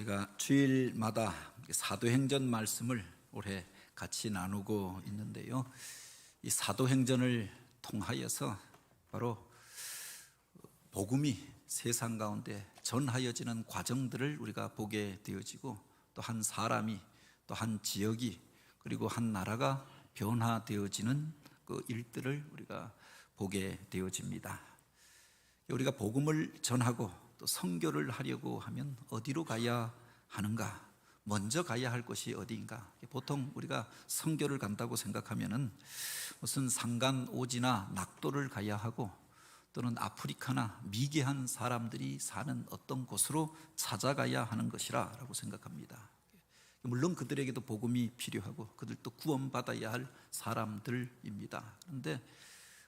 우리가 주일마다 사도행전 말씀을 올해 같이 나누고 있는데요. 이 사도행전을 통하여서 바로 복음이 세상 가운데 전하여지는 과정들을 우리가 보게 되어지고, 또 한 사람이, 또 한 지역이, 그리고 한 나라가 변화되어지는 그 일들을 우리가 보게 되어집니다. 우리가 복음을 전하고 또 선교를 하려고 하면 어디로 가야 하는가? 먼저 가야 할 곳이 어디인가? 보통 우리가 선교를 간다고 생각하면은 무슨 산간 오지나 낙도를 가야 하고, 또는 아프리카나 미개한 사람들이 사는 어떤 곳으로 찾아가야 하는 것이라고 생각합니다. 물론 그들에게도 복음이 필요하고 그들도 구원받아야 할 사람들입니다. 그런데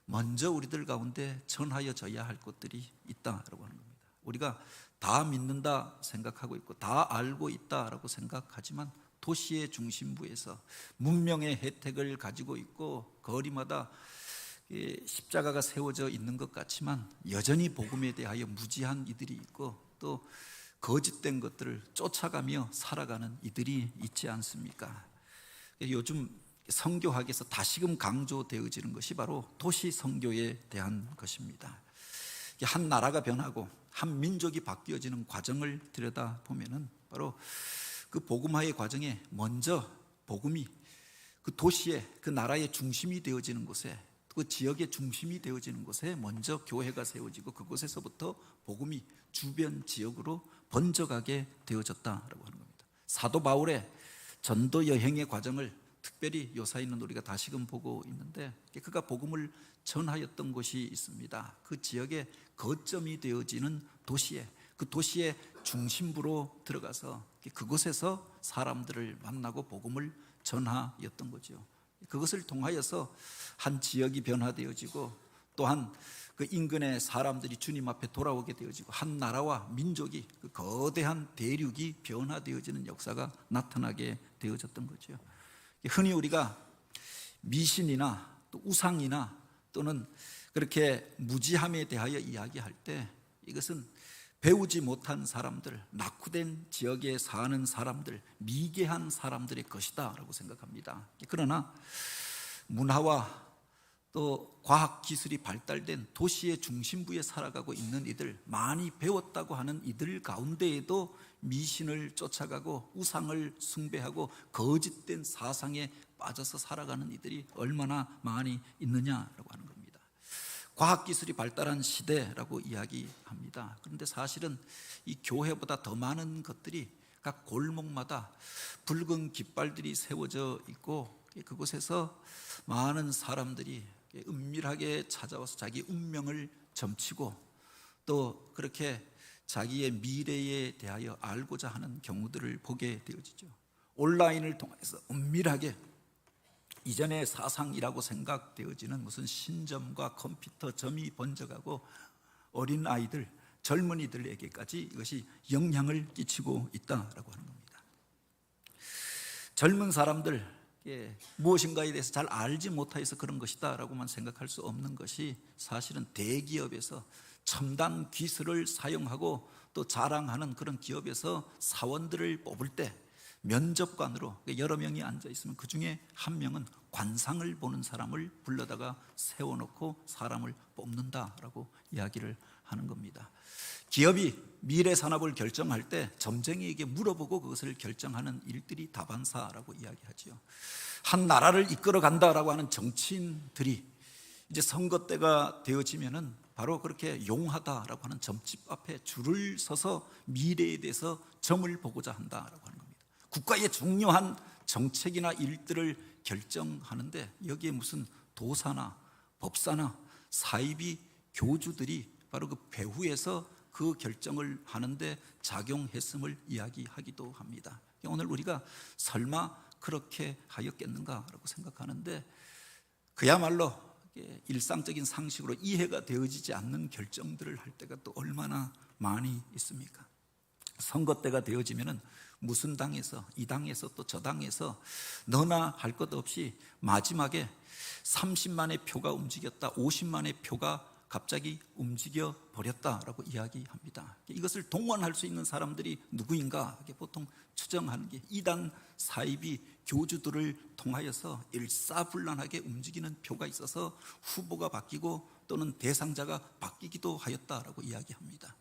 먼저 우리들 가운데 전하여져야 할 것들이 있다라고 하는 겁니다. 우리가 다 믿는다 생각하고 있고 다 알고 있다라고 생각하지만, 도시의 중심부에서 문명의 혜택을 가지고 있고 거리마다 십자가가 세워져 있는 것 같지만 여전히 복음에 대하여 무지한 이들이 있고, 또 거짓된 것들을 쫓아가며 살아가는 이들이 있지 않습니까? 요즘 선교학에서 다시금 강조되어지는 것이 바로 도시 선교에 대한 것입니다. 한 나라가 변하고 한 민족이 바뀌어지는 과정을 들여다보면은 바로 그 복음화의 과정에 먼저 복음이 그 도시의, 그 나라의 중심이 되어지는 곳에, 그 지역의 중심이 되어지는 곳에 먼저 교회가 세워지고, 그곳에서부터 복음이 주변 지역으로 번져가게 되어졌다라고 하는 겁니다. 사도 바울의 전도 여행의 과정을 특별히 요사이는 우리가 다시금 보고 있는데, 그가 복음을 전하였던 곳이 있습니다. 그 지역의 거점이 되어지는 도시에, 그 도시의 중심부로 들어가서 그곳에서 사람들을 만나고 복음을 전하였던 거죠. 그것을 통하여서 한 지역이 변화되어지고, 또한 그 인근의 사람들이 주님 앞에 돌아오게 되어지고, 한 나라와 민족이, 그 거대한 대륙이 변화되어지는 역사가 나타나게 되어졌던 거죠. 흔히 우리가 미신이나 또 우상이나 또는 그렇게 무지함에 대하여 이야기할 때, 이것은 배우지 못한 사람들, 낙후된 지역에 사는 사람들, 미개한 사람들의 것이다 라고 생각합니다. 그러나 문화와 또 과학기술이 발달된 도시의 중심부에 살아가고 있는 이들, 많이 배웠다고 하는 이들 가운데에도 미신을 쫓아가고 우상을 숭배하고 거짓된 사상에 빠져서 살아가는 이들이 얼마나 많이 있느냐라고 하는 겁니다. 과학기술이 발달한 시대라고 이야기합니다. 그런데 사실은 이 교회보다 더 많은 것들이 각 골목마다 붉은 깃발들이 세워져 있고, 그곳에서 많은 사람들이 은밀하게 찾아와서 자기 운명을 점치고, 또 그렇게 자기의 미래에 대하여 알고자 하는 경우들을 보게 되어지죠. 온라인을 통해서 은밀하게 이전의 사상이라고 생각되어지는 무슨 신점과 컴퓨터점이 번져가고 어린 아이들, 젊은이들에게까지 이것이 영향을 끼치고 있다라고 하는 겁니다. 젊은 사람들, 무엇인가에 대해서 잘 알지 못해서 그런 것이다 라고만 생각할 수 없는 것이, 사실은 대기업에서 첨단 기술을 사용하고 또 자랑하는 그런 기업에서 사원들을 뽑을 때 면접관으로 여러 명이 앉아 있으면 그 중에 한 명은 관상을 보는 사람을 불러다가 세워놓고 사람을 뽑는다라고 이야기를 하는 겁니다. 기업이 미래 산업을 결정할 때 점쟁이에게 물어보고 그것을 결정하는 일들이 다반사라고 이야기하죠. 한 나라를 이끌어 간다라고 하는 정치인들이 이제 선거 때가 되어지면은 바로 그렇게 용하다라고 하는 점집 앞에 줄을 서서 미래에 대해서 점을 보고자 한다라고 하는 겁니다. 국가의 중요한 정책이나 일들을 결정하는데 여기에 무슨 도사나 법사나 사이비 교주들이 바로 그 배후에서 그 결정을 하는데 작용했음을 이야기하기도 합니다. 오늘 우리가 설마 그렇게 하였겠는가라고 생각하는데, 그야말로 일상적인 상식으로 이해가 되어지지 않는 결정들을 할 때가 또 얼마나 많이 있습니까? 선거 때가 되어지면은 무슨 당에서, 이 당에서 또 저 당에서 너나 할 것 없이 마지막에 30만의 표가 움직였다, 50만의 표가 갑자기 움직여 버렸다라고 이야기합니다. 이것을 동원할 수 있는 사람들이 누구인가? 보통 추정하는 게 이단 사이비 교주들을 통하여서 일사불란하게 움직이는 표가 있어서 후보가 바뀌고 또는 대상자가 바뀌기도 하였다라고 이야기합니다.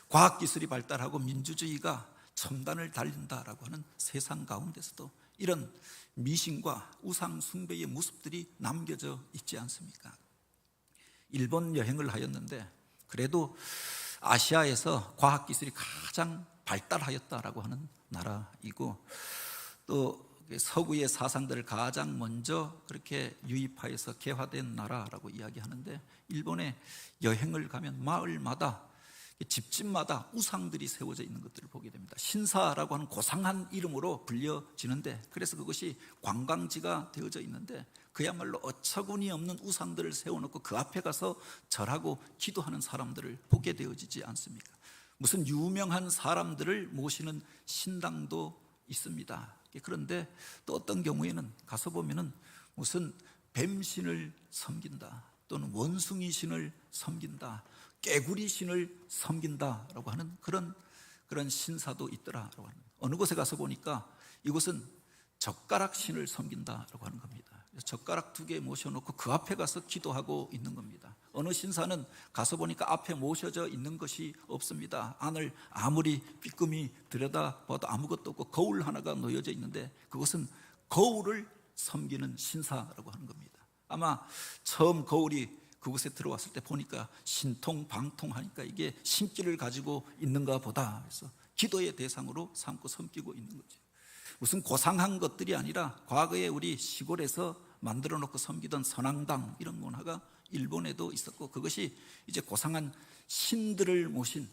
과학기술이 발달하고 민주주의가 첨단을 달린다라고 하는 세상 가운데서도 이런 미신과 우상 숭배의 모습들이 남겨져 있지 않습니까? 일본 여행을 하였는데 그래도 아시아에서 과학기술이 가장 발달하였다라고 하는 나라이고 또 서구의 사상들을 가장 먼저 그렇게 유입하여서 개화된 나라라고 이야기하는데 일본에 여행을 가면 마을마다 집집마다 우상들이 세워져 있는 것들을 보게 됩니다. 신사라고 하는 고상한 이름으로 불려지는데 그래서 그것이 관광지가 되어져 있는데 그야말로 어처구니 없는 우상들을 세워놓고 그 앞에 가서 절하고 기도하는 사람들을 보게 되어지지 않습니까? 무슨 유명한 사람들을 모시는 신당도 있습니다. 그런데 또 어떤 경우에는 가서 보면은 무슨 뱀신을 섬긴다 또는 원숭이 신을 섬긴다 깨구리 신을 섬긴다라고 하는 그런 신사도 있더라라고 하는. 어느 곳에 가서 보니까 이곳은 젓가락 신을 섬긴다라고 하는 겁니다. 젓가락 2개 모셔놓고 그 앞에 가서 기도하고 있는 겁니다. 어느 신사는 가서 보니까 앞에 모셔져 있는 것이 없습니다. 안을 아무리 삐끔히 들여다봐도 아무것도 없고 거울 하나가 놓여져 있는데 그것은 거울을 섬기는 신사라고 하는 겁니다. 아마 처음 거울이 그곳에 들어왔을 때 보니까 신통방통하니까 이게 신기를 가지고 있는가 보다 해서 기도의 대상으로 삼고 섬기고 있는 거죠. 무슨 고상한 것들이 아니라 과거에 우리 시골에서 만들어 놓고 섬기던 선앙당 이런 문화가 일본에도 있었고 그것이 이제 고상한 신들을 모신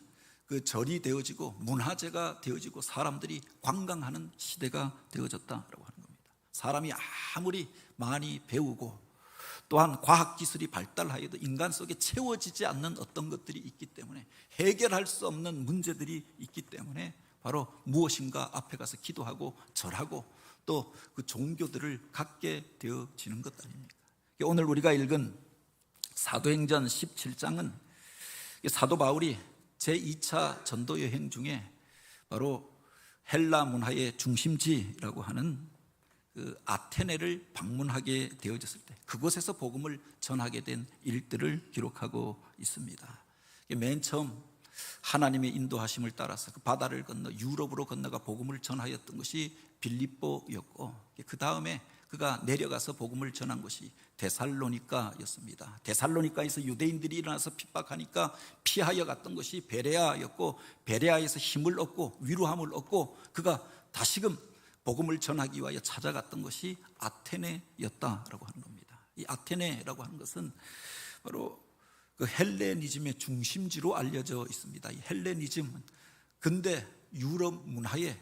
그 절이 되어지고 문화재가 되어지고 사람들이 관광하는 시대가 되어졌다라고 하는 겁니다. 사람이 아무리 많이 배우고 또한 과학기술이 발달하여도 인간 속에 채워지지 않는 어떤 것들이 있기 때문에 해결할 수 없는 문제들이 있기 때문에 바로 무엇인가 앞에 가서 기도하고 절하고 또 그 종교들을 갖게 되어지는 것 아닙니까? 오늘 우리가 읽은 사도행전 17장은 사도 바울이 제2차 전도 여행 중에 바로 헬라 문화의 중심지라고 하는 그 아테네를 방문하게 되어졌을 때 그곳에서 복음을 전하게 된 일들을 기록하고 있습니다. 맨 처음 하나님의 인도하심을 따라서 그 바다를 건너 유럽으로 건너가 복음을 전하였던 것이 빌립보였고 그 다음에 그가 내려가서 복음을 전한 것이 데살로니가였습니다. 데살로니가에서 유대인들이 일어나서 핍박하니까 피하여 갔던 것이 베레아였고 베레아에서 힘을 얻고 위로함을 얻고 그가 다시금 복음을 전하기 위하여 찾아갔던 것이 아테네였다라고 하는 겁니다. 이 아테네라고 하는 것은 바로 그 헬레니즘의 중심지로 알려져 있습니다. 이 헬레니즘은 근대 유럽 문화의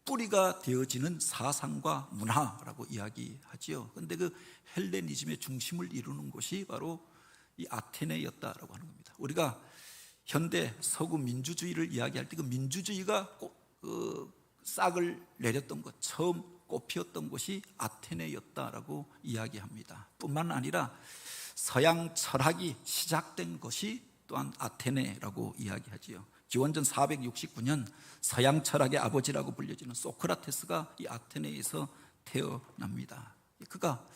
뿌리가 되어지는 사상과 문화라고 이야기하지요. 그런데 그 헬레니즘의 중심을 이루는 곳이 바로 이 아테네였다라고 하는 겁니다. 우리가 현대 서구 민주주의를 이야기할 때 그 민주주의가 싹을 내렸던 것, 처음 꽃피었던 곳이 아테네였다라고 이야기합니다. 뿐만 아니라 서양 철학이 시작된 것이 또한 아테네라고 이야기하지요. 기원전 469년 서양 철학의 아버지라고 불려지는 소크라테스가 이 아테네에서 태어납니다. 그가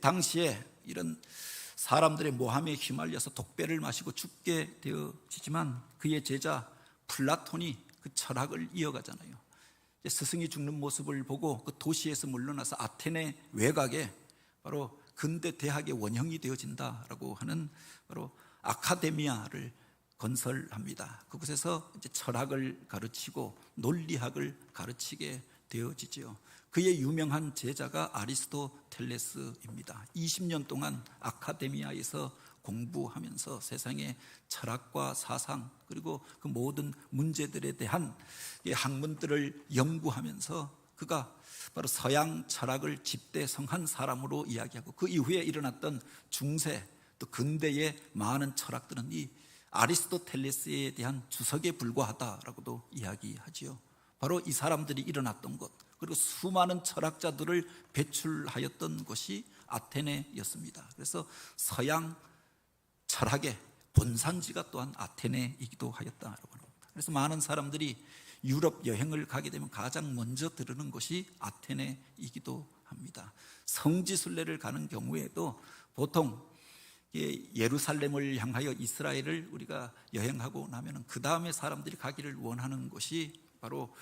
당시에 이런 사람들의 모함에 휘말려서 독배를 마시고 죽게 되어지지만 그의 제자 플라톤이 그 철학을 이어가잖아요. 스승이 죽는 모습을 보고 그 도시에서 물러나서 아테네 외곽에 바로 근대 대학의 원형이 되어진다라고 하는 바로 아카데미아를 건설합니다. 그곳에서 이제 철학을 가르치고 논리학을 가르치게 되어지죠. 그의 유명한 제자가 아리스토텔레스입니다. 20년 동안 아카데미아에서 공부하면서 세상의 철학과 사상 그리고 그 모든 문제들에 대한 학문들을 연구하면서 그가 바로 서양 철학을 집대성한 사람으로 이야기하고 그 이후에 일어났던 중세 또 근대의 많은 철학들은 이 아리스토텔레스에 대한 주석에 불과하다라고도 이야기하지요. 바로 이 사람들이 일어났던 것 그리고 수많은 철학자들을 배출하였던 곳이 아테네였습니다. 그래서 서양 철학의 본산지가 또한 아테네이기도 하였다라고 합니다. 그래서 많은 사람들이 유럽 여행을 가게 되면 가장 먼저 들르는 곳이 아테네이기도 합니다. 성지순례를 가는 경우에도 보통 예루살렘을 향하여 이스라엘을 우리가 여행하고 나면 그 다음에 사람들이 가기를 원하는 곳이 바로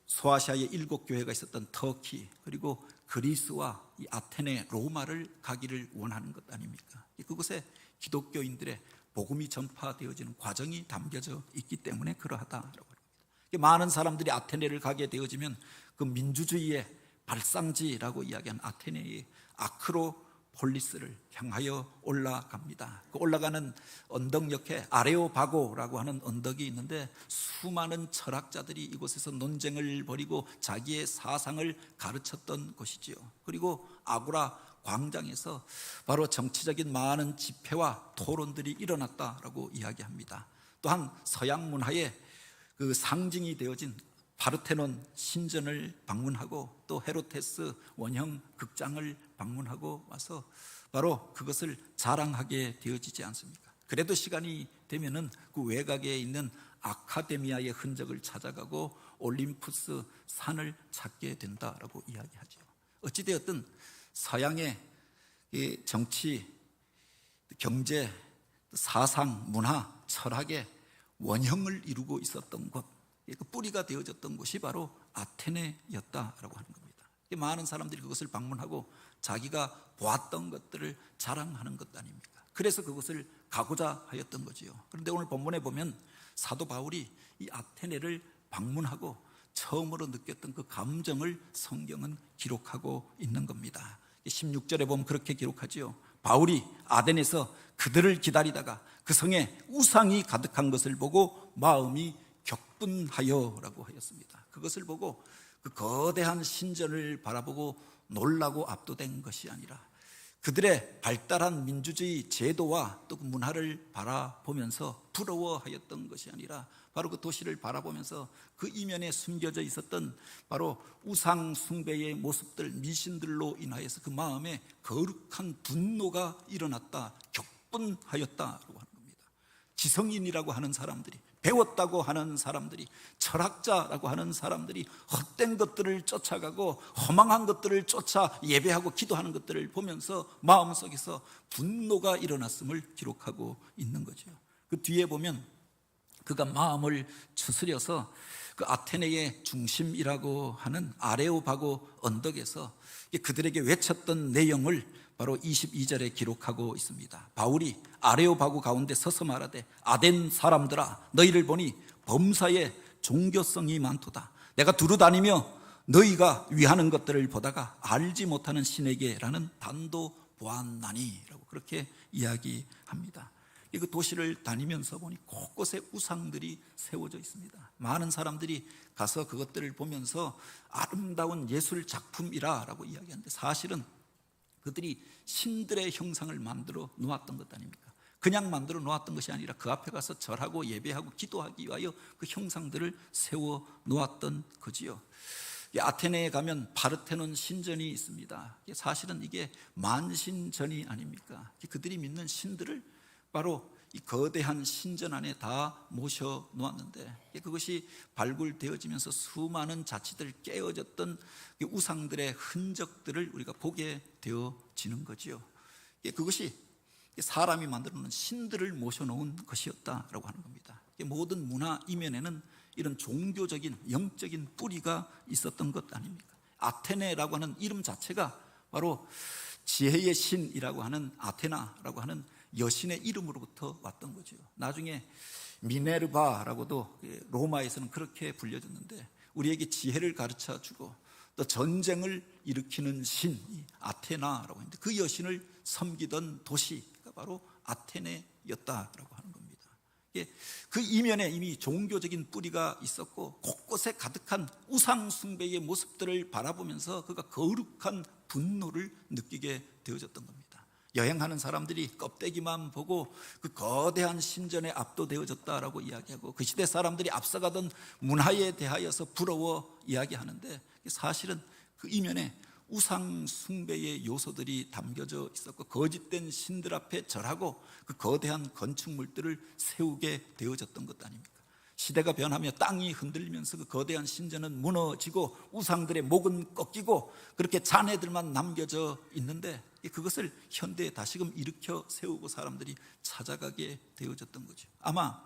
소아시아의 7교회가 있었던 터키, 그리고 그리스와 이 아테네, 로마를 가기를 원하는 것 아닙니까? 그곳에 기독교인들의 복음이 전파되어지는 과정이 담겨져 있기 때문에 그러하다라고 합니다. 많은 사람들이 아테네를 가게 되어지면 그 민주주의의 발상지라고 이야기한 아테네의 아크로폴리스를 향하여 올라갑니다. 그 올라가는 언덕 옆에 아레오바고라고 하는 언덕이 있는데 수많은 철학자들이 이곳에서 논쟁을 벌이고 자기의 사상을 가르쳤던 곳이지요. 그리고 아고라 광장에서 바로 정치적인 많은 집회와 토론들이 일어났다라고 이야기합니다. 또한 서양 문화의 그 상징이 되어진 파르테논 신전을 방문하고 또 헤로테스 원형 극장을 방문하고 와서 바로 그것을 자랑하게 되어지지 않습니까? 그래도 시간이 되면은 그 외곽에 있는 아카데미아의 흔적을 찾아가고 올림푸스 산을 찾게 된다라고 이야기하죠. 어찌되었든 서양의 정치, 경제, 사상, 문화, 철학의 원형을 이루고 있었던 곳, 그 뿌리가 되어졌던 곳이 바로 아테네였다라고 하는 겁니다. 많은 사람들이 그것을 방문하고 자기가 보았던 것들을 자랑하는 것 아닙니까? 그래서 그것을 가고자 하였던 거지요. 그런데 오늘 본문에 보면 사도 바울이 이 아테네를 방문하고 처음으로 느꼈던 그 감정을 성경은 기록하고 있는 겁니다. 16절에 보면 그렇게 기록하지요. 바울이 아덴에서 그들을 기다리다가 그 성에 우상이 가득한 것을 보고 마음이 격분하여라고 하였습니다. 그것을 보고 그 거대한 신전을 바라보고 놀라고 압도된 것이 아니라 그들의 발달한 민주주의 제도와 또 그 문화를 바라보면서 부러워하였던 것이 아니라 바로 그 도시를 바라보면서 그 이면에 숨겨져 있었던 바로 우상 숭배의 모습들, 미신들로 인하여서 그 마음에 거룩한 분노가 일어났다, 격분하였다라고 하는 겁니다. 지성인이라고 하는 사람들이, 배웠다고 하는 사람들이, 철학자라고 하는 사람들이 헛된 것들을 쫓아가고 허망한 것들을 쫓아 예배하고 기도하는 것들을 보면서 마음속에서 분노가 일어났음을 기록하고 있는 거죠. 그 뒤에 보면 그가 마음을 추스려서 그 아테네의 중심이라고 하는 아레오바고 언덕에서 그들에게 외쳤던 내용을 바로 22절에 기록하고 있습니다. 바울이 아레오바고 가운데 서서 말하되 아덴 사람들아 너희를 보니 범사에 종교성이 많도다. 내가 두루 다니며 너희가 위하는 것들을 보다가 알지 못하는 신에게라는 단도 보았나니 라고 그렇게 이야기합니다. 그 도시를 다니면서 보니 곳곳에 우상들이 세워져 있습니다. 많은 사람들이 가서 그것들을 보면서 아름다운 예술 작품이라고 이야기하는데 사실은 그들이 신들의 형상을 만들어 놓았던 것 아닙니까? 그냥 만들어 놓았던 것이 아니라 그 앞에 가서 절하고 예배하고 기도하기 위하여 그 형상들을 세워 놓았던 거지요. 아테네에 가면 파르테논 신전이 있습니다. 사실은 이게 만신전이 아닙니까? 그들이 믿는 신들을 바로 이 거대한 신전 안에 다 모셔 놓았는데 그것이 발굴되어지면서 수많은 자치들 깨어졌던 우상들의 흔적들을 우리가 보게 되어지는 거지요. 그것이 사람이 만들어 놓은 신들을 모셔 놓은 것이었다라고 하는 겁니다. 모든 문화 이면에는 이런 종교적인 영적인 뿌리가 있었던 것 아닙니까? 아테네라고 하는 이름 자체가 바로 지혜의 신이라고 하는 아테나라고 하는 여신의 이름으로부터 왔던 거죠. 나중에 미네르바라고도 로마에서는 그렇게 불려졌는데 우리에게 지혜를 가르쳐 주고 또 전쟁을 일으키는 신 아테나라고 했는데 그 여신을 섬기던 도시가 바로 아테네였다라고 하는 겁니다. 그 이면에 이미 종교적인 뿌리가 있었고 곳곳에 가득한 우상 숭배의 모습들을 바라보면서 그가 거룩한 분노를 느끼게 되어졌던 겁니다. 여행하는 사람들이 껍데기만 보고 그 거대한 신전에 압도되어졌다라고 이야기하고 그 시대 사람들이 앞서가던 문화에 대하여서 부러워 이야기하는데 사실은 그 이면에 우상 숭배의 요소들이 담겨져 있었고 거짓된 신들 앞에 절하고 그 거대한 건축물들을 세우게 되어졌던 것 아닙니까? 시대가 변하며 땅이 흔들리면서 그 거대한 신전은 무너지고 우상들의 목은 꺾이고 그렇게 잔해들만 남겨져 있는데 그것을 현대에 다시금 일으켜 세우고 사람들이 찾아가게 되어졌던 거죠. 아마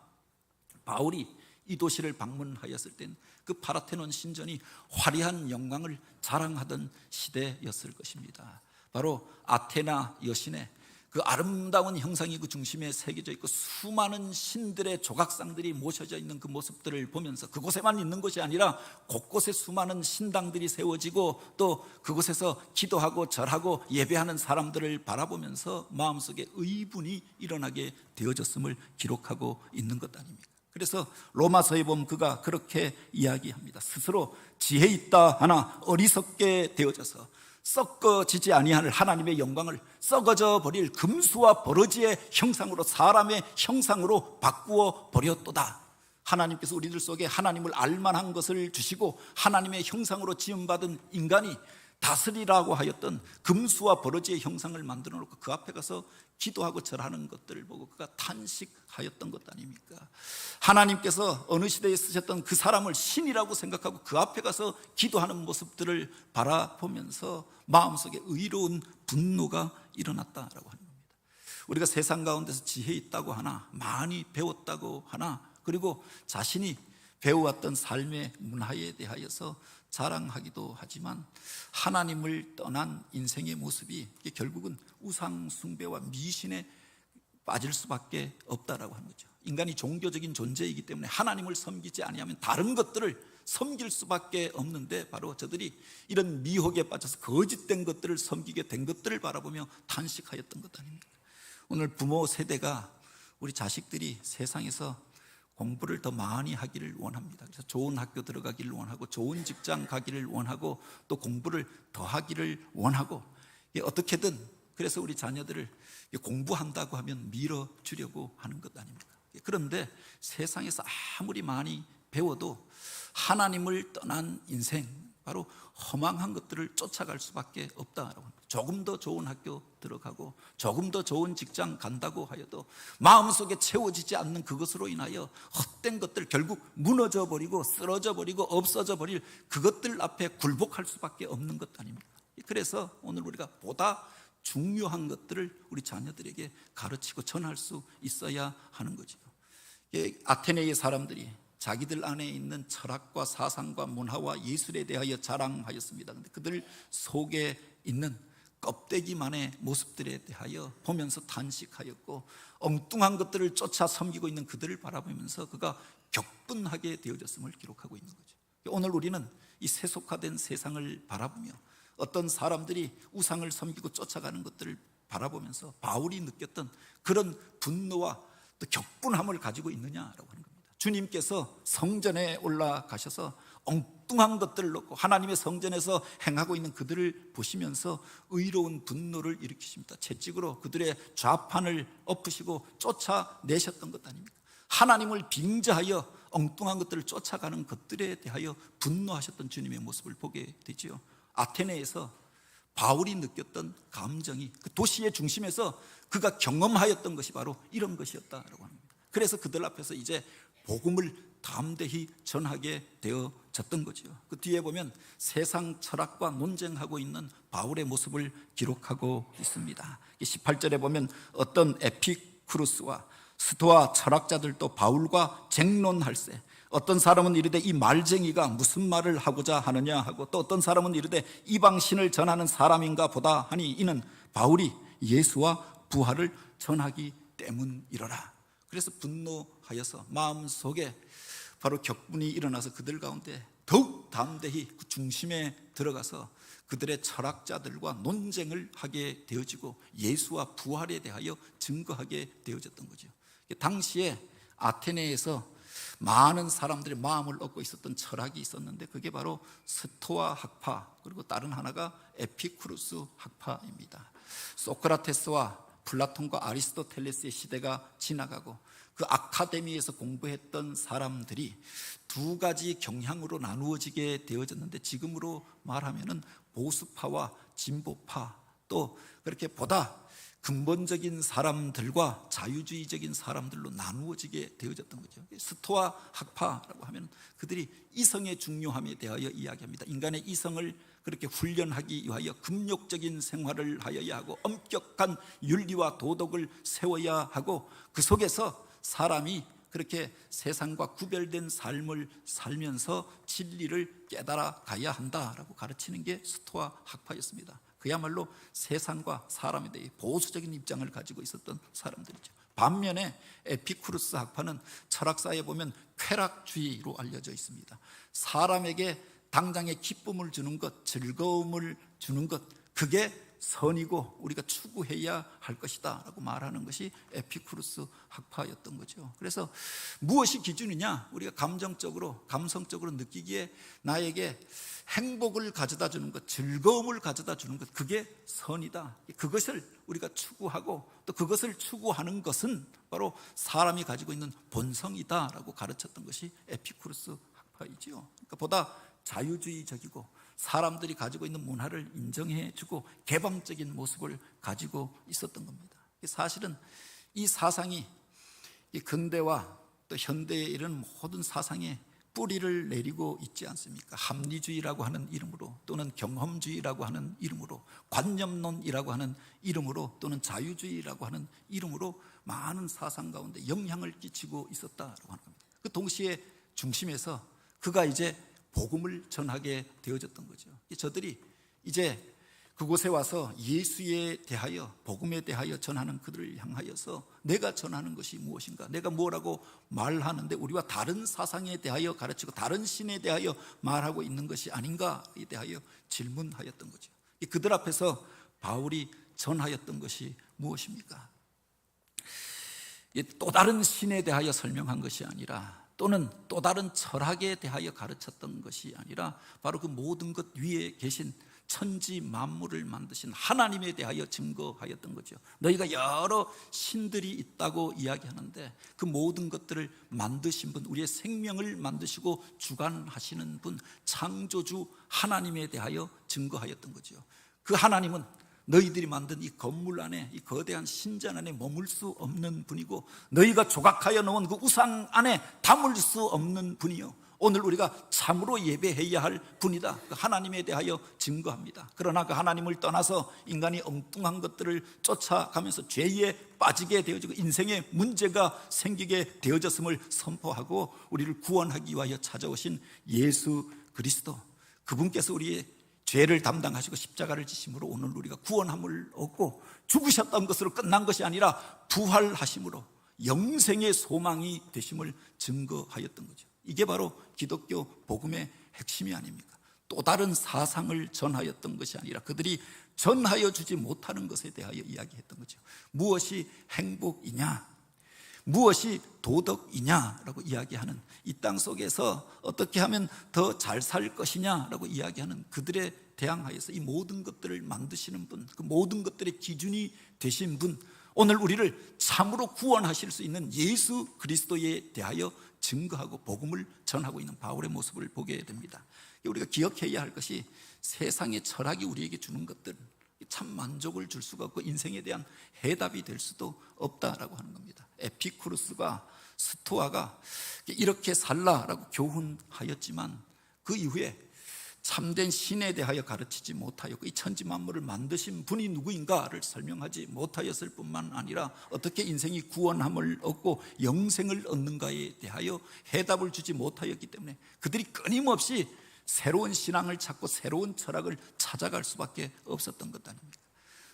바울이 이 도시를 방문하였을 땐 그 파라테논 신전이 화려한 영광을 자랑하던 시대였을 것입니다. 바로 아테나 여신의 그 아름다운 형상이 그 중심에 새겨져 있고 수많은 신들의 조각상들이 모셔져 있는 그 모습들을 보면서 그곳에만 있는 것이 아니라 곳곳에 수많은 신당들이 세워지고 또 그곳에서 기도하고 절하고 예배하는 사람들을 바라보면서 마음속에 의분이 일어나게 되어졌음을 기록하고 있는 것 아닙니까? 그래서 로마서에 보면 그가 그렇게 이야기합니다. 스스로 지혜 있다 하나 어리석게 되어져서 썩어지지 아니할 하나님의 영광을 썩어져 버릴 금수와 버러지의 형상으로 사람의 형상으로 바꾸어 버렸도다. 하나님께서 우리들 속에 하나님을 알만한 것을 주시고 하나님의 형상으로 지음받은 인간이 다스리라고 하였던 금수와 버러지의 형상을 만들어 놓고 그 앞에 가서 기도하고 절하는 것들을 보고 그가 탄식하였던 것 아닙니까? 하나님께서 어느 시대에 쓰셨던 그 사람을 신이라고 생각하고 그 앞에 가서 기도하는 모습들을 바라보면서 마음속에 의로운 분노가 일어났다라고 하는 겁니다. 우리가 세상 가운데서 지혜 있다고 하나 많이 배웠다고 하나 그리고 자신이 배워왔던 삶의 문화에 대하여서 자랑하기도 하지만 하나님을 떠난 인생의 모습이 결국은 우상 숭배와 미신에 빠질 수밖에 없다라고 하는 거죠. 인간이 종교적인 존재이기 때문에 하나님을 섬기지 아니하면 다른 것들을 섬길 수밖에 없는데 바로 저들이 이런 미혹에 빠져서 거짓된 것들을 섬기게 된 것들을 바라보며 탄식하였던 것 아닙니까? 오늘 부모 세대가 우리 자식들이 세상에서 공부를 더 많이 하기를 원합니다. 그래서 좋은 학교 들어가기를 원하고 좋은 직장 가기를 원하고 또 공부를 더 하기를 원하고 어떻게든 그래서 우리 자녀들을 공부한다고 하면 밀어주려고 하는 것 아닙니까? 그런데 세상에서 아무리 많이 배워도 하나님을 떠난 인생 바로 허망한 것들을 쫓아갈 수밖에 없다라고 합니다. 조금 더 좋은 학교 들어가고 조금 더 좋은 직장 간다고 하여도 마음속에 채워지지 않는 그것으로 인하여 헛된 것들 결국 무너져 버리고 쓰러져 버리고 없어져 버릴 그것들 앞에 굴복할 수밖에 없는 것 아닙니까? 그래서 오늘 우리가 보다 중요한 것들을 우리 자녀들에게 가르치고 전할 수 있어야 하는 거죠. 아테네의 사람들이 자기들 안에 있는 철학과 사상과 문화와 예술에 대하여 자랑하였습니다. 그런데 그들 속에 있는 껍데기만의 모습들에 대하여 보면서 탄식하였고 엉뚱한 것들을 쫓아 섬기고 있는 그들을 바라보면서 그가 격분하게 되어졌음을 기록하고 있는 거죠. 오늘 우리는 이 세속화된 세상을 바라보며 어떤 사람들이 우상을 섬기고 쫓아가는 것들을 바라보면서 바울이 느꼈던 그런 분노와 또 격분함을 가지고 있느냐라고 하는 겁니다. 주님께서 성전에 올라가셔서 엉뚱한 것들을 놓고 하나님의 성전에서 행하고 있는 그들을 보시면서 의로운 분노를 일으키십니다. 채찍으로 그들의 좌판을 엎으시고 쫓아내셨던 것 아닙니까? 하나님을 빙자하여 엉뚱한 것들을 쫓아가는 것들에 대하여 분노하셨던 주님의 모습을 보게 되지요. 아테네에서 바울이 느꼈던 감정이 그 도시의 중심에서 그가 경험하였던 것이 바로 이런 것이었다라고 합니다. 그래서 그들 앞에서 이제 복음을 담대히 전하게 되어졌던 거죠. 그 뒤에 보면 세상 철학과 논쟁하고 있는 바울의 모습을 기록하고 있습니다. 18절에 보면 어떤 에피쿠루스와 스토아 철학자들도 바울과 쟁론할세 어떤 사람은 이르되 이 말쟁이가 무슨 말을 하고자 하느냐 하고 또 어떤 사람은 이르되 이방신을 전하는 사람인가 보다 하니 이는 바울이 예수와 부활을 전하기 때문이로라. 그래서 분노하여서 마음속에 바로 격분이 일어나서 그들 가운데 더욱 담대히 그 중심에 들어가서 그들의 철학자들과 논쟁을 하게 되어지고 예수와 부활에 대하여 증거하게 되어졌던 거죠. 당시에 아테네에서 많은 사람들의 마음을 얻고 있었던 철학이 있었는데 그게 바로 스토아 학파 그리고 다른 하나가 에피쿠루스 학파입니다. 소크라테스와 플라톤과 아리스토텔레스의 시대가 지나가고 그 아카데미에서 공부했던 사람들이 두 가지 경향으로 나누어지게 되어졌는데, 지금으로 말하면은 보수파와 진보파, 또 그렇게 보다 근본적인 사람들과 자유주의적인 사람들로 나누어지게 되어졌던 거죠. 스토아 학파라고 하면 그들이 이성의 중요함에 대하여 이야기합니다. 인간의 이성을 그렇게 훈련하기 위하여 금욕적인 생활을 하여야 하고 엄격한 윤리와 도덕을 세워야 하고, 그 속에서 사람이 그렇게 세상과 구별된 삶을 살면서 진리를 깨달아 가야 한다라고 가르치는 게 스토아 학파였습니다. 그야말로 세상과 사람에 대해 보수적인 입장을 가지고 있었던 사람들이죠. 반면에 에피쿠르스 학파는 철학사에 보면 쾌락주의로 알려져 있습니다. 사람에게 당장의 기쁨을 주는 것, 즐거움을 주는 것, 그게 선이고 우리가 추구해야 할 것이다 라고 말하는 것이 에피쿠르스 학파였던 거죠. 그래서 무엇이 기준이냐? 우리가 감정적으로, 감성적으로 느끼기에 나에게 행복을 가져다 주는 것, 즐거움을 가져다 주는 것, 그게 선이다. 그것을 우리가 추구하고, 또 그것을 추구하는 것은 바로 사람이 가지고 있는 본성이다 라고 가르쳤던 것이 에피쿠르스 학파이지요. 그러니까 보다 자유주의적이고 사람들이 가지고 있는 문화를 인정해주고 개방적인 모습을 가지고 있었던 겁니다. 사실은 이 사상이 이 근대와 또 현대에 이르는 모든 사상에 뿌리를 내리고 있지 않습니까? 합리주의라고 하는 이름으로, 또는 경험주의라고 하는 이름으로, 관념론이라고 하는 이름으로, 또는 자유주의라고 하는 이름으로 많은 사상 가운데 영향을 끼치고 있었다라고 하는 겁니다. 그 동시에 중심에서 그가 이제 복음을 전하게 되어졌던 거죠. 저들이 이제 그곳에 와서 예수에 대하여, 복음에 대하여 전하는 그들을 향하여서 내가 전하는 것이 무엇인가, 내가 뭐라고 말하는데 우리와 다른 사상에 대하여 가르치고 다른 신에 대하여 말하고 있는 것이 아닌가에 대하여 질문하였던 거죠. 그들 앞에서 바울이 전하였던 것이 무엇입니까? 또 다른 신에 대하여 설명한 것이 아니라, 또는 또 다른 철학에 대하여 가르쳤던 것이 아니라, 바로 그 모든 것 위에 계신 천지 만물을 만드신 하나님에 대하여 증거하였던 거죠. 너희가 여러 신들이 있다고 이야기하는데 그 모든 것들을 만드신 분, 우리의 생명을 만드시고 주관하시는 분, 창조주 하나님에 대하여 증거하였던 거죠. 그 하나님은 너희들이 만든 이 건물 안에, 이 거대한 신전 안에 머물 수 없는 분이고, 너희가 조각하여 놓은 그 우상 안에 담을 수 없는 분이요, 오늘 우리가 참으로 예배해야 할 분이다. 그 하나님에 대하여 증거합니다. 그러나 그 하나님을 떠나서 인간이 엉뚱한 것들을 쫓아가면서 죄에 빠지게 되어지고 인생에 문제가 생기게 되어졌음을 선포하고, 우리를 구원하기 위하여 찾아오신 예수 그리스도, 그분께서 우리의 죄를 담당하시고 십자가를 지심으로 오늘 우리가 구원함을 얻고, 죽으셨던 것으로 끝난 것이 아니라 부활하심으로 영생의 소망이 되심을 증거하였던 거죠. 이게 바로 기독교 복음의 핵심이 아닙니까? 또 다른 사상을 전하였던 것이 아니라 그들이 전하여 주지 못하는 것에 대하여 이야기했던 거죠. 무엇이 행복이냐, 무엇이 도덕이냐라고 이야기하는, 이 땅 속에서 어떻게 하면 더 잘 살 것이냐라고 이야기하는 그들에 대항하여서 이 모든 것들을 만드시는 분, 그 모든 것들의 기준이 되신 분, 오늘 우리를 참으로 구원하실 수 있는 예수 그리스도에 대하여 증거하고 복음을 전하고 있는 바울의 모습을 보게 됩니다. 우리가 기억해야 할 것이, 세상의 철학이 우리에게 주는 것들 참 만족을 줄 수가 없고 인생에 대한 해답이 될 수도 없다라고 하는 겁니다. 에피쿠르스가, 스토아가 이렇게 살라라고 교훈하였지만 그 이후에 참된 신에 대하여 가르치지 못하였고, 이 천지 만물을 만드신 분이 누구인가를 설명하지 못하였을 뿐만 아니라 어떻게 인생이 구원함을 얻고 영생을 얻는가에 대하여 해답을 주지 못하였기 때문에 그들이 끊임없이 새로운 신앙을 찾고 새로운 철학을 찾아갈 수밖에 없었던 것 아닙니까?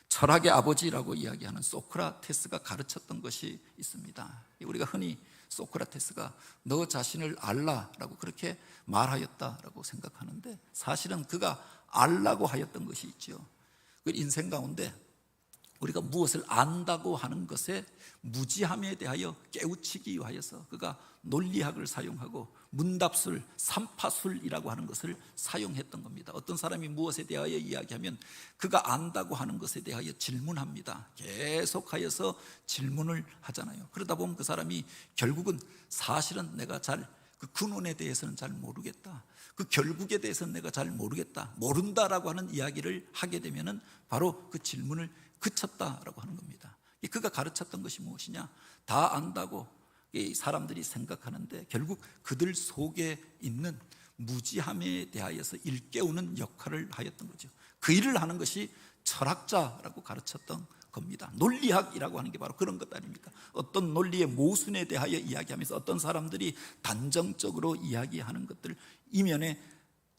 철학의 아버지라고 이야기하는 소크라테스가 가르쳤던 것이 있습니다. 우리가 흔히 소크라테스가 너 자신을 알라라고 그렇게 말하였다라고 생각하는데, 사실은 그가 알라고 하였던 것이 있죠. 그 인생 가운데 우리가 무엇을 안다고 하는 것에 무지함에 대하여 깨우치기 위하여서 그가 논리학을 사용하고 문답술, 삼파술이라고 하는 것을 사용했던 겁니다. 어떤 사람이 무엇에 대하여 이야기하면 그가 안다고 하는 것에 대하여 질문합니다. 계속하여서 질문을 하잖아요. 그러다 보면 그 사람이 결국은 사실은 내가 그 근원에 대해서는 잘 모르겠다, 그 결국에 대해서는 내가 잘 모르겠다, 모른다라고 하는 이야기를 하게 되면은 바로 그 질문을 그쳤다라고 하는 겁니다. 그가 가르쳤던 것이 무엇이냐? 다 안다고 사람들이 생각하는데 결국 그들 속에 있는 무지함에 대하여서 일깨우는 역할을 하였던 거죠. 그 일을 하는 것이 철학자라고 가르쳤던 겁니다. 논리학이라고 하는 게 바로 그런 것 아닙니까? 어떤 논리의 모순에 대하여 이야기하면서 어떤 사람들이 단정적으로 이야기하는 것들 이면에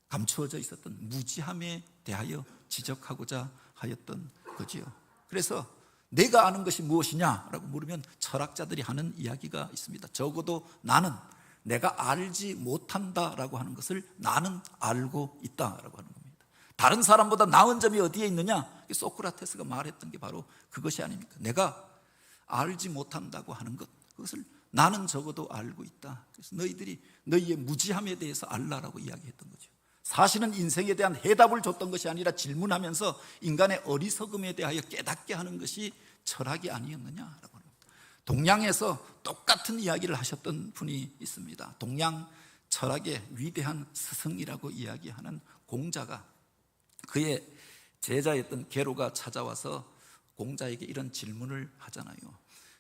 감추어져 있었던 무지함에 대하여 지적하고자 하였던 거지요. 그래서 내가 아는 것이 무엇이냐라고 물으면 철학자들이 하는 이야기가 있습니다. 적어도 나는 내가 알지 못한다라고 하는 것을 나는 알고 있다라고 하는 겁니다. 다른 사람보다 나은 점이 어디에 있느냐? 소크라테스가 말했던 게 바로 그것이 아닙니까? 내가 알지 못한다고 하는 것, 그것을 나는 적어도 알고 있다. 그래서 너희들이 너희의 무지함에 대해서 알라라고 이야기했던 거죠. 사실은 인생에 대한 해답을 줬던 것이 아니라 질문하면서 인간의 어리석음에 대하여 깨닫게 하는 것이 철학이 아니었느냐라고 합니다. 동양에서 똑같은 이야기를 하셨던 분이 있습니다. 동양 철학의 위대한 스승이라고 이야기하는 공자가 그의 제자였던 게로가 찾아와서 공자에게 이런 질문을 하잖아요.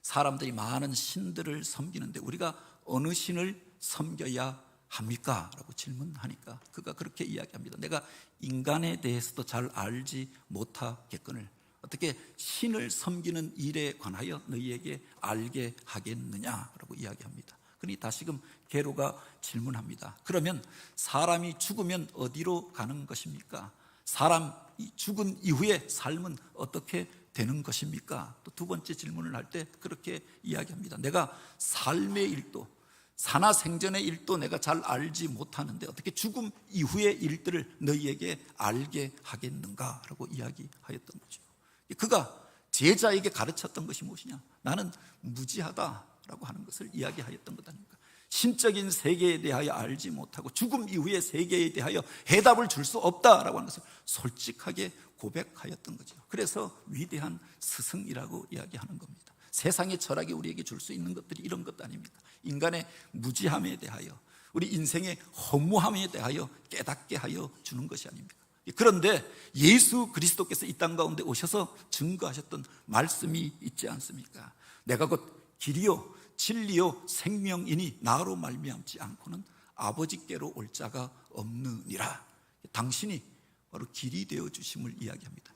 사람들이 많은 신들을 섬기는데 우리가 어느 신을 섬겨야 합니까? 라고 질문하니까 그가 그렇게 이야기합니다. 내가 인간에 대해서도 잘 알지 못하겠거늘 어떻게 신을 섬기는 일에 관하여 너희에게 알게 하겠느냐라고 이야기합니다. 그러니 다시금 게로가 질문합니다. 그러면 사람이 죽으면 어디로 가는 것입니까? 사람이 죽은 이후의 삶은 어떻게 되는 것입니까? 또 두 번째 질문을 할 때 그렇게 이야기합니다. 내가 삶의 일도 사나 생전의 일도 내가 잘 알지 못하는데 어떻게 죽음 이후의 일들을 너희에게 알게 하겠는가? 라고 이야기하였던 거죠. 그가 제자에게 가르쳤던 것이 무엇이냐? 나는 무지하다라고 하는 것을 이야기하였던 것 아닙니까? 신적인 세계에 대하여 알지 못하고 죽음 이후의 세계에 대하여 해답을 줄 수 없다라고 하는 것을 솔직하게 고백하였던 거죠. 그래서 위대한 스승이라고 이야기하는 겁니다. 세상의 철학이 우리에게 줄 수 있는 것들이 이런 것 아닙니까? 인간의 무지함에 대하여 우리 인생의 허무함에 대하여 깨닫게 하여 주는 것이 아닙니까? 그런데 예수 그리스도께서 이 땅 가운데 오셔서 증거하셨던 말씀이 있지 않습니까? 내가 곧 길이요 진리요 생명이니 나로 말미암지 않고는 아버지께로 올 자가 없느니라. 당신이 바로 길이 되어 주심을 이야기합니다.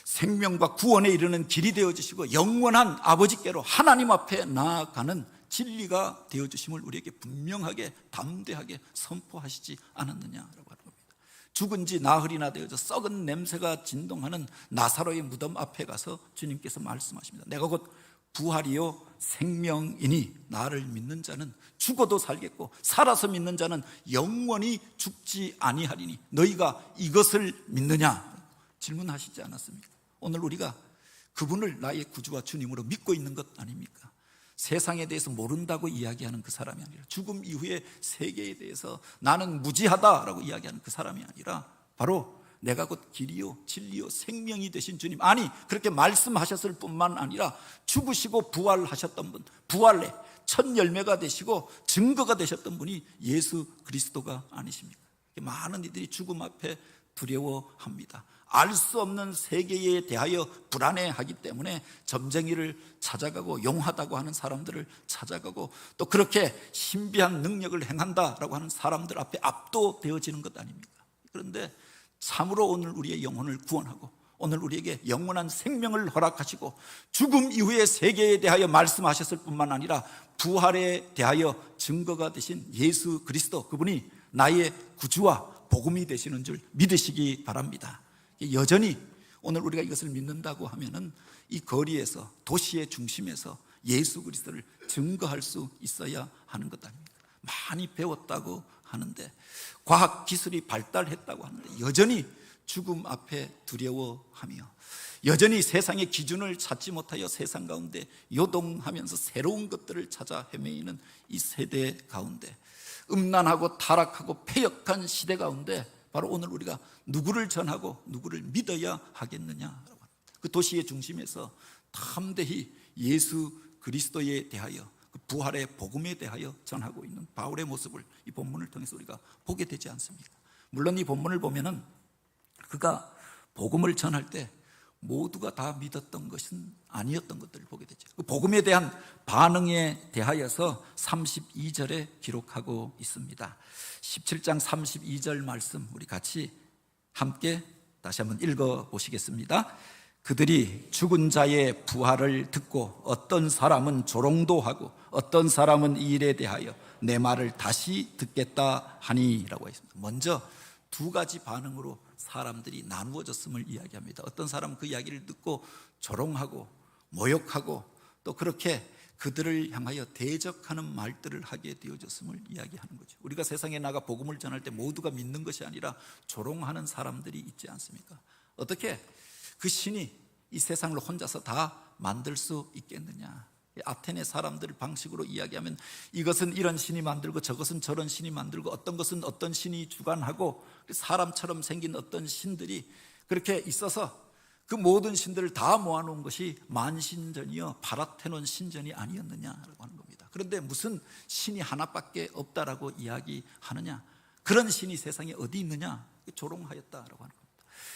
생명과 구원에 이르는 길이 되어 주시고 영원한 아버지께로 하나님 앞에 나아가는 진리가 되어 주심을 우리에게 분명하게 담대하게 선포하시지 않았느냐라고 하는 겁니다. 죽은 지 나흘이나 되어져 썩은 냄새가 진동하는 나사로의 무덤 앞에 가서 주님께서 말씀하십니다. 내가 곧 부활이요 생명이니 나를 믿는 자는 죽어도 살겠고 살아서 믿는 자는 영원히 죽지 아니하리니 너희가 이것을 믿느냐? 질문하시지 않았습니까? 오늘 우리가 그분을 나의 구주와 주님으로 믿고 있는 것 아닙니까? 세상에 대해서 모른다고 이야기하는 그 사람이 아니라 죽음 이후의 세계에 대해서 나는 무지하다라고 이야기하는 그 사람이 아니라 바로 내가 곧 길이요 진리요 생명이 되신 주님, 아니 그렇게 말씀하셨을 뿐만 아니라 죽으시고 부활하셨던 분, 부활의 첫 열매가 되시고 증거가 되셨던 분이 예수 그리스도가 아니십니까? 많은 이들이 죽음 앞에 두려워합니다. 알 수 없는 세계에 대하여 불안해하기 때문에 점쟁이를 찾아가고 용하다고 하는 사람들을 찾아가고 또 그렇게 신비한 능력을 행한다라고 하는 사람들 앞에 압도되어지는 것 아닙니까? 그런데 참으로 오늘 우리의 영혼을 구원하고 오늘 우리에게 영원한 생명을 허락하시고 죽음 이후의 세계에 대하여 말씀하셨을 뿐만 아니라 부활에 대하여 증거가 되신 예수 그리스도, 그분이 나의 구주와 복음이 되시는 줄 믿으시기 바랍니다. 여전히 오늘 우리가 이것을 믿는다고 하면은 이 거리에서 도시의 중심에서 예수 그리스도를 증거할 수 있어야 하는 것 아닙니까? 많이 배웠다고 하는데 과학 기술이 발달했다고 하는데 여전히 죽음 앞에 두려워하며 여전히 세상의 기준을 찾지 못하여 세상 가운데 요동하면서 새로운 것들을 찾아 헤매이는 이 세대 가운데, 음란하고 타락하고 패역한 시대 가운데 바로 오늘 우리가 누구를 전하고 누구를 믿어야 하겠느냐라고 합니다. 그 도시의 중심에서 담대히 예수 그리스도에 대하여, 그 부활의 복음에 대하여 전하고 있는 바울의 모습을 이 본문을 통해서 우리가 보게 되지 않습니까? 물론 이 본문을 보면은 그가 복음을 전할 때 모두가 다 믿었던 것은 아니었던 것들을 보게 되죠. 그 복음에 대한 반응에 대하여서 32절에 기록하고 있습니다. 17장 32절 말씀 우리 같이 함께 다시 한번 읽어보시겠습니다. 그들이 죽은 자의 부활을 듣고 어떤 사람은 조롱도 하고 어떤 사람은 이 일에 대하여 내 말을 다시 듣겠다 하니라고 했습니다. 먼저 두 가지 반응으로 사람들이 나누어졌음을 이야기합니다. 어떤 사람은 그 이야기를 듣고 조롱하고 모욕하고 또 그렇게 그들을 향하여 대적하는 말들을 하게 되어졌음을 이야기하는 거죠. 우리가 세상에 나가 복음을 전할 때 모두가 믿는 것이 아니라 조롱하는 사람들이 있지 않습니까? 어떻게 그 신이 이 세상을 혼자서 다 만들 수 있겠느냐? 아테네 사람들 방식으로 이야기하면 이것은 이런 신이 만들고 저것은 저런 신이 만들고 어떤 것은 어떤 신이 주관하고 사람처럼 생긴 어떤 신들이 그렇게 있어서 그 모든 신들을 다 모아놓은 것이 만신전이요 바라테논 신전이 아니었느냐라고 하는 겁니다. 그런데 무슨 신이 하나밖에 없다라고 이야기하느냐? 그런 신이 세상에 어디 있느냐? 조롱하였다라고 하는 겁니다.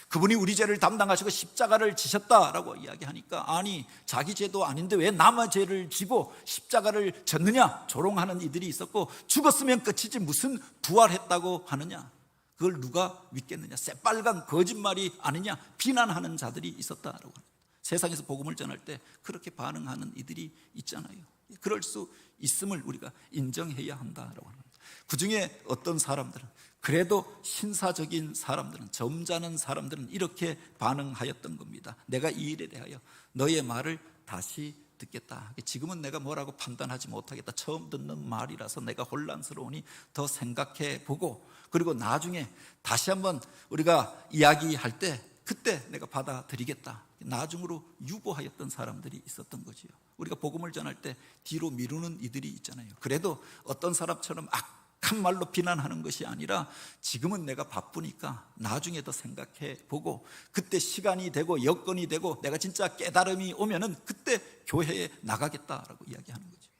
그분이 우리 죄를 담당하시고 십자가를 지셨다라고 이야기하니까 아니 자기 죄도 아닌데 왜 남의 죄를 지고 십자가를 졌느냐? 조롱하는 이들이 있었고 죽었으면 끝이지 무슨 부활했다고 하느냐? 그걸 누가 믿겠느냐? 새빨간 거짓말이 아니냐? 비난하는 자들이 있었다라고 합니다. 세상에서 복음을 전할 때 그렇게 반응하는 이들이 있잖아요. 그럴 수 있음을 우리가 인정해야 한다라고 합니다. 그 중에 어떤 사람들은 그래도 신사적인 사람들은, 점잖은 사람들은 이렇게 반응하였던 겁니다. 내가 이 일에 대하여 너의 말을 다시 듣겠다. 지금은 내가 뭐라고 판단하지 못하겠다. 처음 듣는 말이라서 내가 혼란스러우니 더 생각해 보고 그리고 나중에 다시 한번 우리가 이야기할 때 그때 내가 받아들이겠다. 나중으로 유보하였던 사람들이 있었던 거지요. 우리가 복음을 전할 때 뒤로 미루는 이들이 있잖아요. 그래도 어떤 사람처럼 악한 말로 비난하는 것이 아니라 지금은 내가 바쁘니까 나중에 더 생각해 보고 그때 시간이 되고 여건이 되고 내가 진짜 깨달음이 오면은 그때 교회에 나가겠다라고 이야기하는 거죠.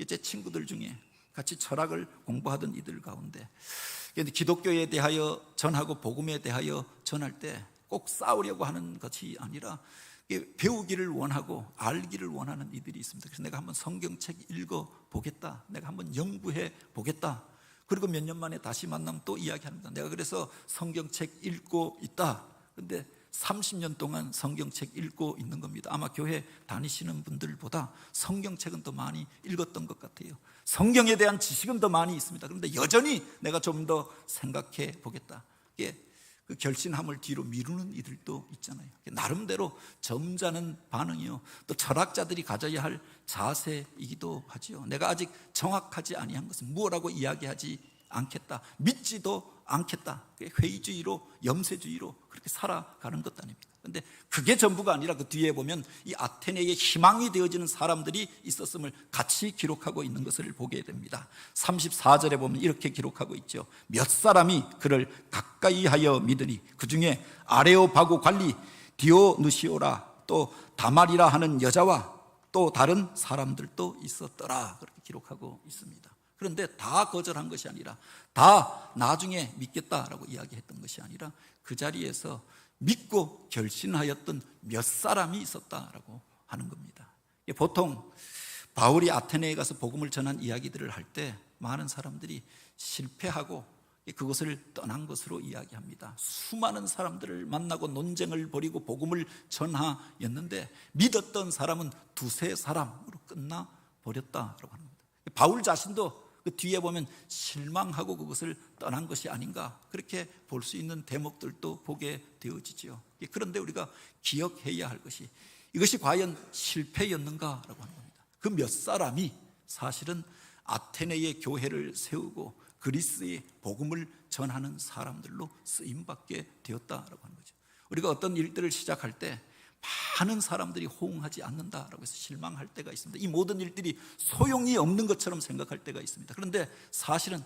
제 친구들 중에 같이 철학을 공부하던 이들 가운데 기독교에 대하여 전하고 복음에 대하여 전할 때 꼭 싸우려고 하는 것이 아니라 배우기를 원하고 알기를 원하는 이들이 있습니다. 그래서 내가 한번 성경책 읽어보겠다, 내가 한번 연구해 보겠다. 그리고 몇 년 만에 다시 만나면 또 이야기합니다. 내가 그래서 성경책 읽고 있다. 근데 30년 동안 성경책 읽고 있는 겁니다. 아마 교회 다니시는 분들보다 성경책은 더 많이 읽었던 것 같아요. 성경에 대한 지식은 더 많이 있습니다. 그런데 여전히 내가 좀 더 생각해 보겠다. 이게 그 결심함을 뒤로 미루는 이들도 있잖아요. 나름대로 점잖은 반응이요, 또 철학자들이 가져야 할 자세이기도 하지요. 내가 아직 정확하지 아니한 것은 무엇라고 이야기하지 않겠다, 믿지도 않겠다. 회의주의로, 염세주의로 그렇게 살아가는 것도 아닙니다. 그런데 그게 전부가 아니라 그 뒤에 보면 이 아테네의 희망이 되어지는 사람들이 있었음을 같이 기록하고 있는 것을 보게 됩니다. 34절에 보면 이렇게 기록하고 있죠. 몇 사람이 그를 가까이 하여 믿으니 그 중에 아레오바고 관리 디오누시오라 또 다말이라 하는 여자와 또 다른 사람들도 있었더라. 그렇게 기록하고 있습니다. 그런데 다 거절한 것이 아니라, 다 나중에 믿겠다라고 이야기했던 것이 아니라 그 자리에서 믿고 결심하였던 몇 사람이 있었다라고 하는 겁니다. 보통 바울이 아테네에 가서 복음을 전한 이야기들을 할 때 많은 사람들이 실패하고 그것을 떠난 것으로 이야기합니다. 수많은 사람들을 만나고 논쟁을 벌이고 복음을 전하였는데 믿었던 사람은 두세 사람으로 끝나버렸다라고 하는 겁니다. 바울 자신도 그 뒤에 보면 실망하고 그것을 떠난 것이 아닌가, 그렇게 볼 수 있는 대목들도 보게 되어지죠. 그런데 우리가 기억해야 할 것이 이것이 과연 실패였는가라고 하는 겁니다. 그 몇 사람이 사실은 아테네의 교회를 세우고 그리스의 복음을 전하는 사람들로 쓰임받게 되었다라고 하는 거죠. 우리가 어떤 일들을 시작할 때 많은 사람들이 호응하지 않는다라고 해서 실망할 때가 있습니다. 이 모든 일들이 소용이 없는 것처럼 생각할 때가 있습니다. 그런데 사실은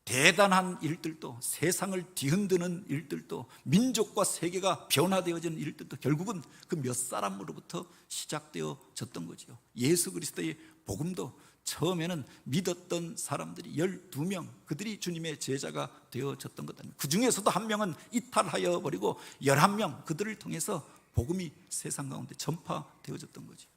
대단한 일들도, 세상을 뒤흔드는 일들도, 민족과 세계가 변화되어지는 일들도 결국은 그 몇 사람으로부터 시작되어졌던 거죠. 예수 그리스도의 복음도 처음에는 믿었던 사람들이 12명, 그들이 주님의 제자가 되어졌던 것 아닙니까? 그 중에서도 한 명은 이탈하여 버리고 11명, 그들을 통해서 복음이 세상 가운데 전파되어졌던 거죠.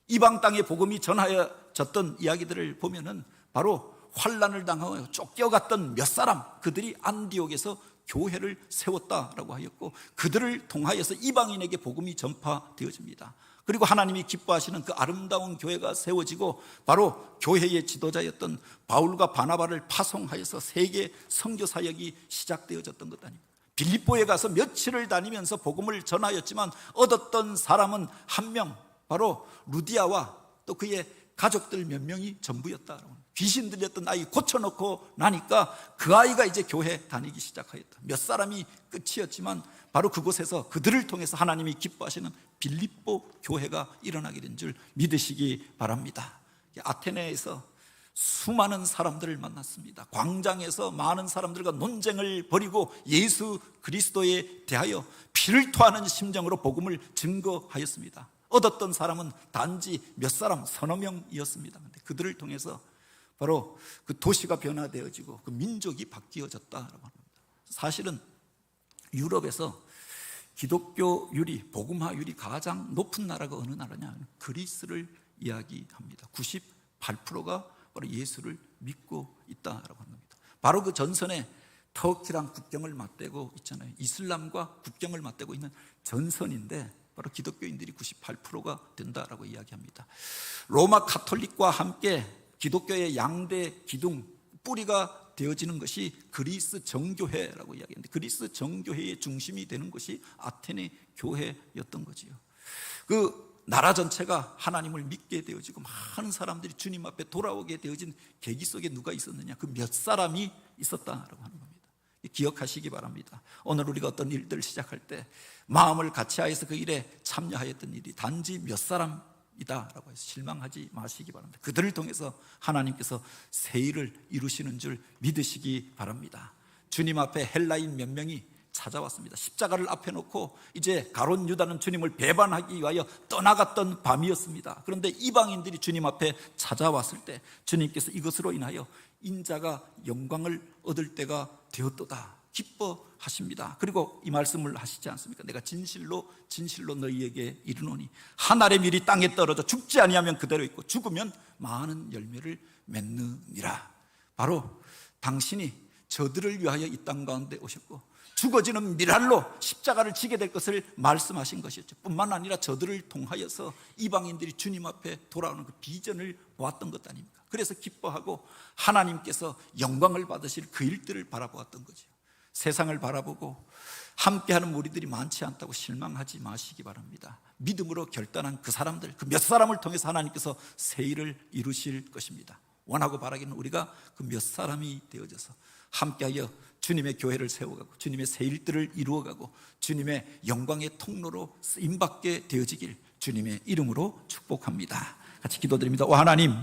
이방 땅에 복음이 전하여졌던 이야기들을 보면은 바로 환난을 당하여 쫓겨갔던 몇 사람, 그들이 안디옥에서 교회를 세웠다라고 하였고, 그들을 통하여서 이방인에게 복음이 전파되어집니다. 그리고 하나님이 기뻐하시는 그 아름다운 교회가 세워지고, 바로 교회의 지도자였던 바울과 바나바를 파송하여서 세계 선교 사역이 시작되어졌던 것 아닙니까? 빌립보에 가서 며칠을 다니면서 복음을 전하였지만 얻었던 사람은 한 명, 바로 루디아와 또 그의 가족들 몇 명이 전부였다. 귀신 들렸던 아이 고쳐놓고 나니까 그 아이가 이제 교회 다니기 시작하였다. 몇 사람이 끝이었지만 바로 그곳에서 그들을 통해서 하나님이 기뻐하시는 빌립보 교회가 일어나게 된 줄 믿으시기 바랍니다. 아테네에서 수많은 사람들을 만났습니다. 광장에서 많은 사람들과 논쟁을 벌이고 예수 그리스도에 대하여 피를 토하는 심정으로 복음을 증거하였습니다. 얻었던 사람은 단지 몇 사람, 서너 명이었습니다. 그런데 그들을 통해서 바로 그 도시가 변화되어지고 그 민족이 바뀌어졌다라고 합니다. 사실은 유럽에서 기독교율이, 복음화율이 가장 높은 나라가 어느 나라냐? 그리스를 이야기합니다. 98%가 바로 예수를 믿고 있다라고 합니다. 바로 그 전선에 터키랑 국경을 맞대고 있잖아요. 이슬람과 국경을 맞대고 있는 전선인데 바로 기독교인들이 98%가 된다라고 이야기합니다. 로마 가톨릭과 함께 기독교의 양대 기둥, 뿌리가 되어지는 것이 그리스 정교회라고 이야기하는데, 그리스 정교회의 중심이 되는 것이 아테네 교회였던 거지요. 그 나라 전체가 하나님을 믿게 되어지고 많은 사람들이 주님 앞에 돌아오게 되어진 계기 속에 누가 있었느냐? 그 몇 사람이 있었다라고 하는 겁니다. 기억하시기 바랍니다. 오늘 우리가 어떤 일들을 시작할 때 마음을 같이하여서 그 일에 참여하였던 일이 단지 몇 사람이다라고 해서 실망하지 마시기 바랍니다. 그들을 통해서 하나님께서 새 일을 이루시는 줄 믿으시기 바랍니다. 주님 앞에 헬라인 몇 명이 찾아왔습니다. 십자가를 앞에 놓고 이제 가룟 유다는 주님을 배반하기 위하여 떠나갔던 밤이었습니다. 그런데 이방인들이 주님 앞에 찾아왔을 때 주님께서 이것으로 인하여 인자가 영광을 얻을 때가 되었도다 기뻐하십니다. 그리고 이 말씀을 하시지 않습니까? 내가 진실로 진실로 너희에게 이르노니 한 알의 밀이 땅에 떨어져 죽지 아니하면 그대로 있고 죽으면 많은 열매를 맺느니라. 바로 당신이 저들을 위하여 이 땅 가운데 오셨고 죽어지는 밀알로 십자가를 지게 될 것을 말씀하신 것이었죠. 뿐만 아니라 저들을 통하여서 이방인들이 주님 앞에 돌아오는 그 비전을 보았던 것 아닙니까? 그래서 기뻐하고 하나님께서 영광을 받으실 그 일들을 바라보았던 거죠. 세상을 바라보고 함께하는 무리들이 많지 않다고 실망하지 마시기 바랍니다. 믿음으로 결단한 그 사람들, 그 몇 사람을 통해서 하나님께서 새 일을 이루실 것입니다. 원하고 바라기는 우리가 그 몇 사람이 되어져서 함께하여 주님의 교회를 세워가고 주님의 새 일들을 이루어가고 주님의 영광의 통로로 쓰임받게 되어지길 주님의 이름으로 축복합니다. 같이 기도드립니다. 오 하나님,